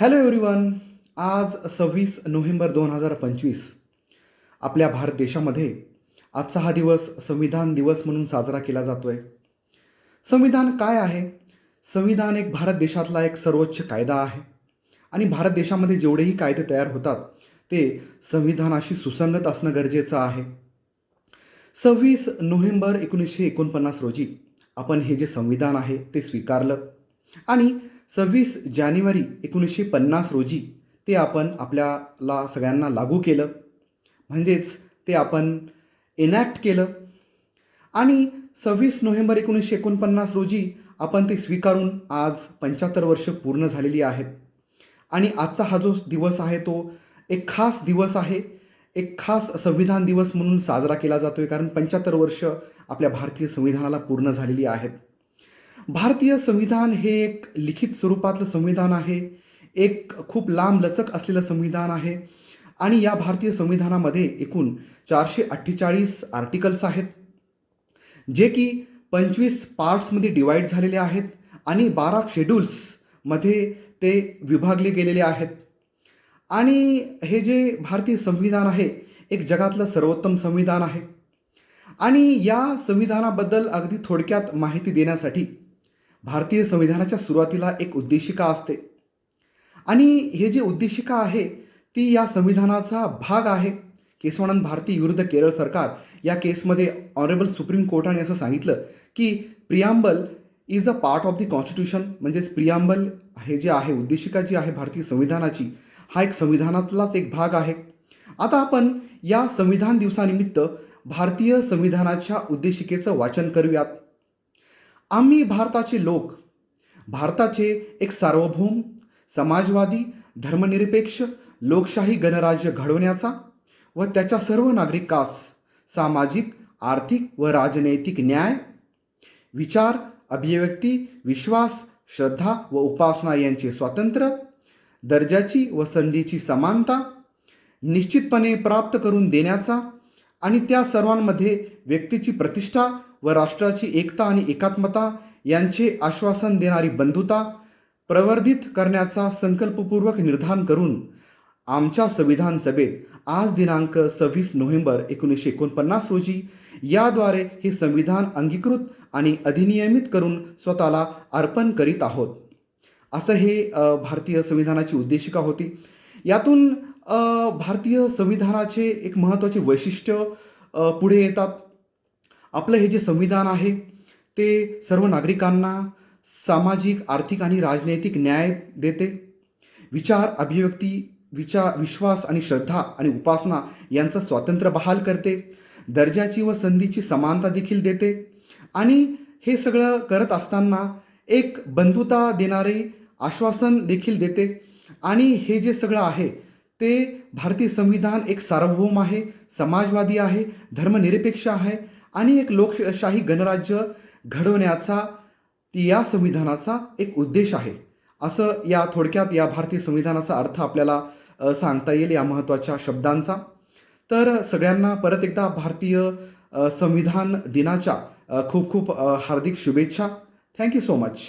Hello everyone. आज 26 November 2025 आपल्या भारत देशामध्ये आजचा हा दिवस संविधान दिवस म्हणून साजरा केला जातो आहे. संविधान काय आहे? संविधान एक भारत देशातला एक सर्वोच्च कायदा आहे आणि भारत देशामध्ये जेवढेही कायदे तयार होतात ते संविधानाशी सुसंगत असणं गरजेचं आहे. 26 नोव्हेंबर 1949 रोजी आपण हे जे संविधान आहे ते स्वीकारलं आणि 26 जानेवारी 1950 रोजी ते आपण आपल्याला सगळ्यांना लागू केलं, म्हणजेच ते आपण एनॅक्ट केलं. आणि 26 नोव्हेंबर 1949 रोजी आपण ते स्वीकारून आज 75 वर्ष पूर्ण झालेली आहेत. आणि आजचा हा जो दिवस आहे तो एक खास दिवस आहे, एक खास संविधान दिवस म्हणून साजरा केला जातो आहे, कारण 75 वर्ष आपल्या भारतीय संविधानाला पूर्ण झालेली आहेत. भारतीय संविधान हे एक लिखित स्वरूपातलं संविधान आहे, एक खूप लांबलचक असलेलं संविधान आहे आणि या भारतीय संविधानामध्ये एकूण 448 आर्टिकल्स आहेत, जे की 25 पार्ट्समध्ये डिवाईड झालेले आहेत आणि 12 शेड्यूल्समध्ये ते विभागले गेलेले आहेत. आणि हे जे भारतीय संविधान आहे एक जगातलं सर्वोत्तम संविधान आहे. आणि या संविधानाबद्दल अगदी थोडक्यात माहिती देण्यासाठी भारतीय संविधानाच्या सुरुवातीला एक उद्देशिका असते आणि हे जे उद्देशिका आहे ती या संविधानाचा भाग आहे. केशवानंद भारती विरुद्ध केरळ सरकार या केसमध्ये ऑनरेबल सुप्रीम कोर्टाने असं सांगितलं की preamble is a part of the constitution, म्हणजेच प्रियांबल हे जे आहे, उद्देशिका जी आहे भारतीय संविधानाची, हा एक संविधानातलाच एक भाग आहे. आता आपण या संविधान दिवसानिमित्त भारतीय संविधानाच्या उद्देशिकेचं वाचन करूयात. आम्ही भारताचे लोक, भारताचे एक सार्वभौम, समाजवादी, धर्मनिरपेक्ष, लोकशाही गणराज्य घडवण्याचा व त्याच्या सर्व नागरिकास सामाजिक, आर्थिक व राजनैतिक न्याय, विचार, अभिव्यक्ती, विश्वास, श्रद्धा व उपासना यांचे स्वातंत्र्य, दर्जाची व संधीची समानता निश्चितपणे प्राप्त करून देण्याचा आणि त्या सर्वांमध्ये व्यक्तीची प्रतिष्ठा व राष्ट्राची एकता आणि एकात्मता यांचे आश्वासन देणारी बंधुता प्रवर्धित करण्याचा संकल्पपूर्वक निर्धार करून आमच्या संविधान सभेत आज दिनांक 26 नोव्हेंबर 1949 रोजी याद्वारे हे संविधान अंगीकृत आणि अधिनियमित करून स्वतःला अर्पण करीत आहोत. असं हे भारतीय संविधानाची उद्देशिका होती. यातून भारतीय संविधानाचे एक महत्त्वाचे वैशिष्ट्य पुढे येतात. आपलं हे जे संविधान आहे ते सर्व नागरिकांना सामाजिक, आर्थिक आणि राजनैतिक न्याय देते. विचार, अभिव्यक्ती, विश्वास आणि श्रद्धा आणि उपासना यांचं स्वातंत्र्य बहाल करते. दर्जाची व संधीची समानता देखील देते. आणि हे सगळं करत असताना एक बंधुता देणारे आश्वासन देखील देते. आणि हे जे सगळं आहे ते भारतीय संविधान एक सार्वभौम आहे, समाजवादी आहे, धर्मनिरपेक्ष आहे आणि एक लोकशाही गणराज्य घडवण्याचा या संविधानाचा एक उद्देश आहे. असं या थोडक्यात या भारतीय संविधानाचा अर्थ आपल्याला सांगता येईल या महत्त्वाच्या शब्दांचा. तर सगळ्यांना परत एकदा भारतीय संविधान दिनाच्या खूप खूप हार्दिक शुभेच्छा. Thank you so much.